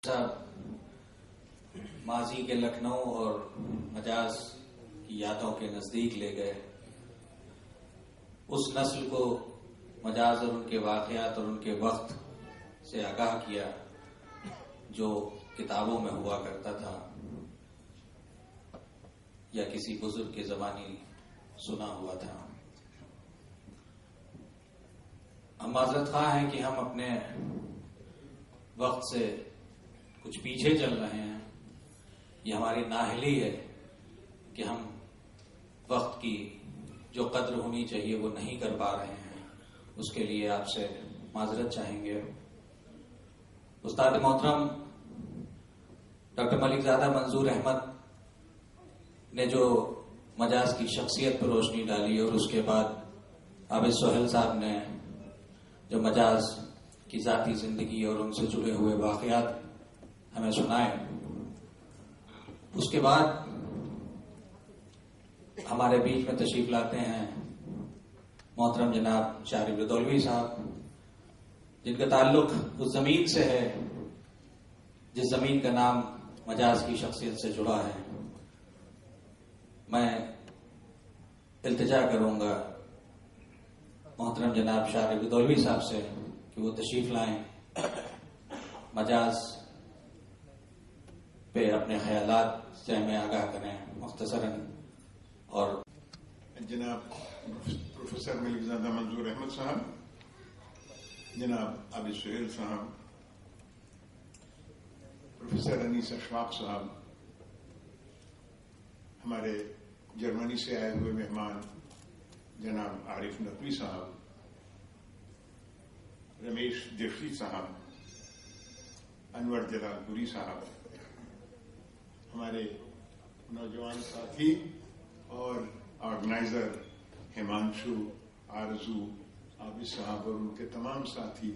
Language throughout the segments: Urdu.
صاحب ماضی کے لکھنؤ اور مجاز کی یادوں کے نزدیک لے گئے. اس نسل کو مجاز اور ان کے واقعات اور ان کے وقت سے آگاہ کیا جو کتابوں میں ہوا کرتا تھا یا کسی بزرگ کے زبانی سنا ہوا تھا. ہم معذرت خواہ ہیں کہ ہم اپنے وقت سے کچھ پیچھے چل رہے ہیں. یہ ہماری نااہلی ہے کہ ہم وقت کی جو قدر ہونی چاہیے وہ نہیں کر پا رہے ہیں. اس کے لیے آپ سے معذرت چاہیں گے. استاد محترم ڈاکٹر ملک زادہ منظور احمد نے جو مجاز کی شخصیت پر روشنی ڈالی اور اس کے بعد عابد سہیل صاحب نے جو مجاز کی ذاتی زندگی اور ان سے جڑے ہوئے واقعات ہمیں سنائے، اس کے بعد ہمارے بیچ میں تشریف لاتے ہیں محترم جناب شارب ردولوی صاحب، جن کا تعلق اس زمین سے ہے جس زمین کا نام مجاز کی شخصیت سے جڑا ہے. میں التجا کروں گا محترم جناب شارب ردولوی صاحب سے کہ وہ تشریف لائیں، مجاز پہ اپنے خیالات سے ہمیں آگاہ کریں مختصراً. اور جناب پروفیسر ملک زادہ منظور احمد صاحب، جناب عابد سہیل صاحب، پروفیسر انیس اشفاق صاحب، ہمارے جرمنی سے آئے ہوئے مہمان جناب عارف نقوی صاحب، رمیش دیوشی صاحب، انور جلال پوری صاحب، ہمارے نوجوان ساتھی اور آرگنائزر ہیمانشو، آرزو، عابد صاحب اور ان کے تمام ساتھی،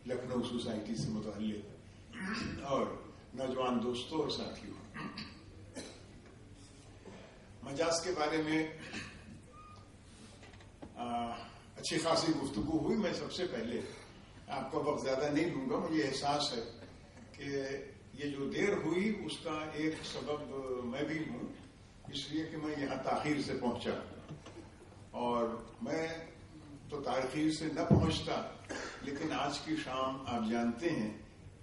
لکھنؤ سوسائٹی سے متعلق اور نوجوان دوستوں اور ساتھیوں. مجاز کے بارے میں اچھی خاصی گفتگو ہوئی. میں سب سے پہلے آپ کا وقت زیادہ نہیں لوں گا. مجھے احساس ہے کہ یہ جو دیر ہوئی اس کا ایک سبب میں بھی ہوں، اس لیے کہ میں یہاں تاخیر سے پہنچا، اور میں تو تاخیر سے نہ پہنچتا، لیکن آج کی شام آپ جانتے ہیں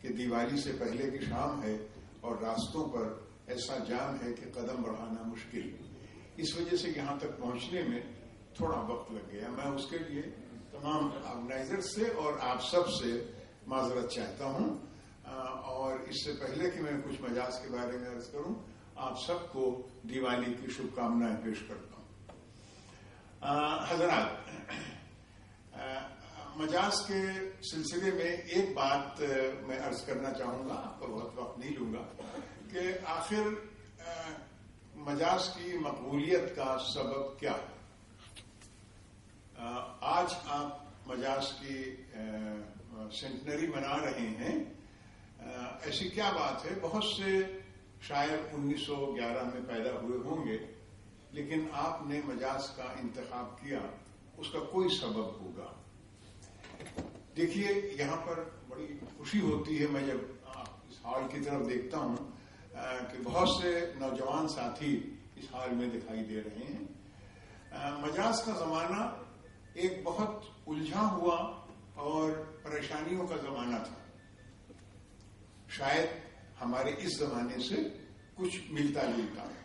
کہ دیوالی سے پہلے کی شام ہے اور راستوں پر ایسا جام ہے کہ قدم بڑھانا مشکل. اس وجہ سے یہاں تک پہنچنے میں تھوڑا وقت لگ گیا. میں اس کے لیے تمام آرگنائزر سے اور آپ سب سے معذرت چاہتا ہوں. اور اس سے پہلے کہ میں کچھ مجاز کے بارے میں عرض کروں، آپ سب کو دیوالی کی شبھ کامنائیں پیش کرتا ہوں. حضرات، مجاز کے سلسلے میں ایک بات میں عرض کرنا چاہوں گا، آپ کا بہت وقت نہیں لوں گا، کہ آخر مجاز کی مقبولیت کا سبب کیا ہے. آج آپ مجاز کی سینٹنری منا رہے ہیں. ایسی کیا بات ہے؟ بہت سے شاعر 1911 میں پیدا ہوئے ہوں گے، لیکن آپ نے مجاز کا انتخاب کیا، اس کا کوئی سبب ہوگا. دیکھیے، یہاں پر بڑی خوشی ہوتی ہے میں جب اس ہال کی طرف دیکھتا ہوں کہ بہت سے نوجوان ساتھی اس ہال میں دکھائی دے رہے ہیں. مجاز کا زمانہ ایک بہت الجھا ہوا اور پریشانیوں کا زمانہ تھا. شاید ہمارے اس زمانے سے کچھ ملتا جلتا ہے.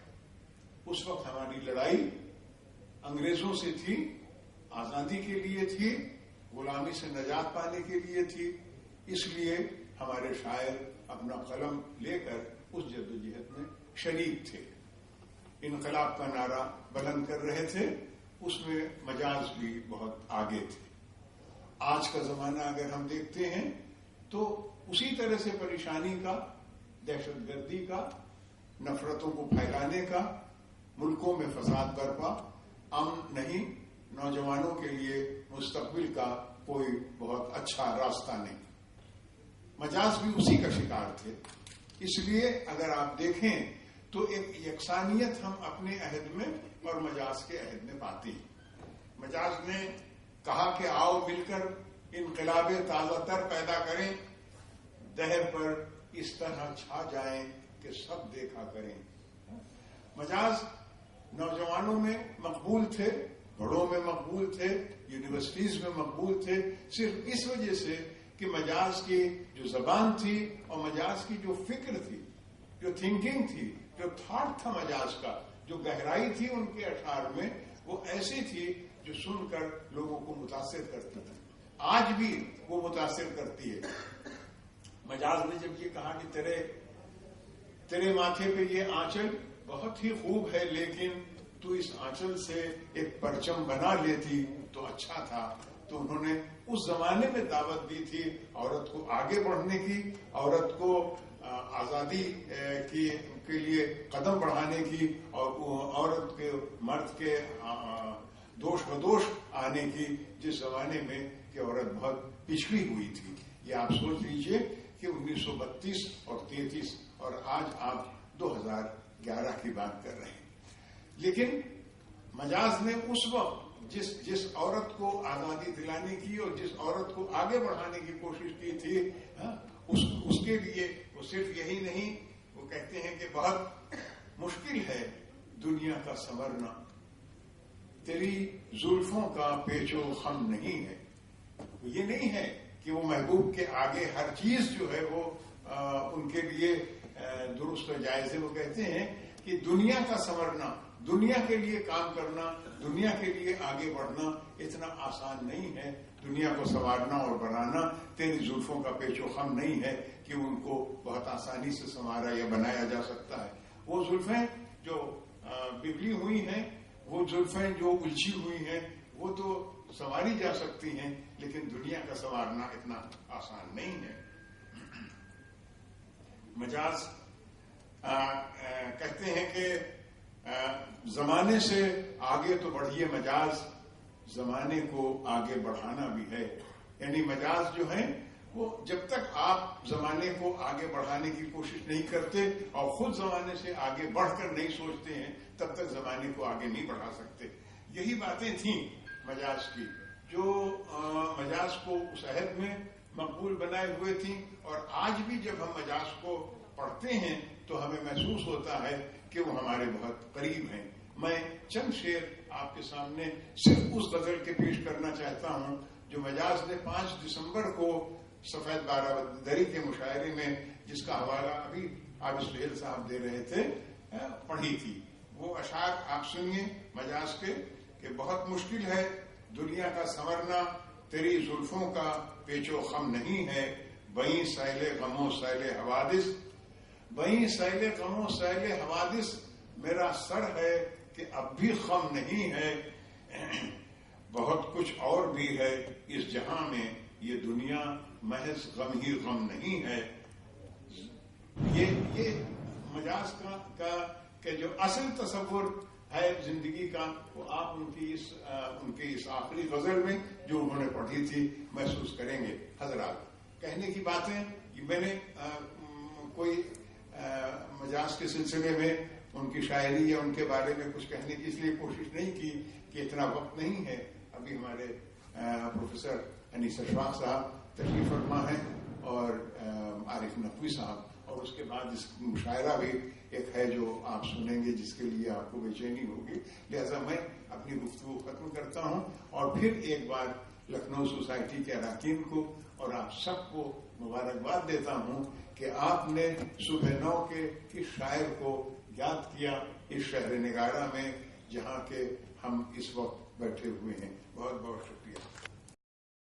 اس وقت ہماری لڑائی انگریزوں سے تھی، آزادی کے لیے تھی، غلامی سے نجات پانے کے لیے تھی. اس لیے ہمارے شاعر اپنا قلم لے کر اس جدوجہد میں شریک تھے، انقلاب کا نعرہ بلند کر رہے تھے. اس میں مجاز بھی بہت آگے تھے. آج کا زمانہ اگر ہم دیکھتے ہیں تو اسی طرح سے پریشانی کا، دہشت گردی کا، نفرتوں کو پھیلانے کا، ملکوں میں فساد برپا، امن نہیں، نوجوانوں کے لیے مستقبل کا کوئی بہت اچھا راستہ نہیں. مجاز بھی اسی کا شکار تھے. اس لیے اگر آپ دیکھیں تو ایک یکسانیت ہم اپنے عہد میں اور مجاز کے عہد میں پاتے ہیں. مجاز نے کہا کہ آؤ مل کر انقلاب تازہ تر پیدا کریں، دہر پر اس طرح چھا جائیں کہ سب دیکھا کریں. مجاز نوجوانوں میں مقبول تھے, بڑوں میں مقبول تھے, یونیورسٹیز میں مقبول تھے, صرف اس وجہ سے کہ مجاز کی جو زبان تھی اور مجاز کی جو فکر تھی, جو تھنکنگ تھی, جو تھاٹ تھا مجاز کا, جو گہرائی تھی ان کے اشعار میں, وہ ایسی تھی جو سن کر لوگوں کو متاثر کرتی تھی. آج بھی وہ متاثر کرتی ہے. مجاز نے جب یہ کہا کہ تیرے ماتھے پہ یہ آنچل بہت ہی خوب ہے, لیکن تو اس آنچل سے ایک پرچم بنا لیتی تو اچھا تھا, تو انہوں نے اس زمانے میں دعوت دی تھی عورت کو آگے بڑھنے کی, عورت کو آزادی کے لیے قدم بڑھانے کی, اور عورت کے مرد کے دوش بدوش آنے کی, جس زمانے میں کہ عورت بہت پچھڑی ہوئی تھی. یہ آپ سوچ لیجئے کہ 1932 اور 33 اور آج آپ 2011 کی بات کر رہے ہیں. لیکن مجاز نے اس وقت جس عورت کو آزادی دلانے کی اور جس عورت کو آگے بڑھانے کی کوشش کی تھی, اس کے لیے وہ صرف یہی نہیں, وہ کہتے ہیں کہ بہت مشکل ہے دنیا کا سنورنا, تیری زلفوں کا پیچ و خم نہیں ہے. یہ نہیں ہے کہ وہ محبوب کے آگے ہر چیز جو ہے وہ ان کے لیے درست و جائز ہے. وہ کہتے ہیں کہ دنیا کا سنورنا, دنیا کے لیے کام کرنا, دنیا کے لیے آگے بڑھنا اتنا آسان نہیں ہے. دنیا کو سنوارنا اور بنانا تیری زلفوں کا پیچ و خم نہیں ہے کہ ان کو بہت آسانی سے سنوارا یا بنایا جا سکتا ہے. وہ زلفیں جو بگڑی ہوئی ہیں, وہ زلفیں جو الجھی ہوئی ہیں, وہ تو سنواری جا سکتی ہیں, لیکن دنیا کا سنوارنا اتنا آسان نہیں ہے. مجاز کہتے ہیں کہ زمانے سے آگے تو بڑھیے, مجاز زمانے کو آگے بڑھانا بھی ہے. یعنی مجاز جو ہیں وہ جب تک آپ زمانے کو آگے بڑھانے کی کوشش نہیں کرتے اور خود زمانے سے آگے بڑھ کر نہیں سوچتے ہیں, تب تک زمانے کو آگے نہیں بڑھا سکتے. یہی باتیں تھیں مجاز کی, جو مجاز کو اس عہد میں مقبول بنائے ہوئے تھیں. اور آج بھی جب ہم مجاز کو پڑھتے ہیں تو ہمیں محسوس ہوتا ہے کہ وہ ہمارے بہت قریب ہیں. میں چند شعر آپ کے سامنے صرف اس غزل کے پیش کرنا چاہتا ہوں جو مجاز نے 5 دسمبر کو سفید بارہ کے مشاعرے میں, جس کا حوالہ ابھی عابد سہیل صاحب دے رہے تھے, پڑھی تھی. وہ اشعار آپ سنیے مجاز کے کہ بہت مشکل ہے دنیا کا سنورنا, تیری زلفوں کا پیچ و خم نہیں ہے, بہیں سیل غم و سیل حوادث, بہیں سیل غم و سیل حوادث, میرا سر ہے کہ اب بھی خم نہیں ہے, بہت کچھ اور بھی ہے اس جہاں میں, یہ دنیا محض غم ہی غم نہیں ہے. یہ مجاز کا کہ جو اصل تصور ہے زندگی کا, وہ آپ ان کی اس آخری غزل میں جو انہوں نے پڑھی تھی محسوس کریں گے. حضرات, کہنے کی باتیں میں نے کوئی مجاز کے سلسلے میں ان کی شاعری یا ان کے بارے میں کچھ کہنے کی اس لیے کوشش نہیں کی کہ اتنا وقت نہیں ہے. ابھی ہمارے پروفیسر انیس اشفاق صاحب تشریف فرما ہیں اور عارف نقوی صاحب, اور اس کے بعد اس مشاعرہ بھی ایک ہے جو آپ سنیں گے جس کے لیے آپ کو بے چینی ہوگی. لہذا میں اپنی گفتگو ختم کرتا ہوں اور پھر ایک بار لکھنؤ سوسائٹی کے اراکین کو اور آپ سب کو مبارکباد دیتا ہوں کہ آپ نے صبح 9 کے اس شاعر کو یاد کیا اس شہر نگارہ میں جہاں کے ہم اس وقت بیٹھے ہوئے ہیں. بہت بہت شکریہ.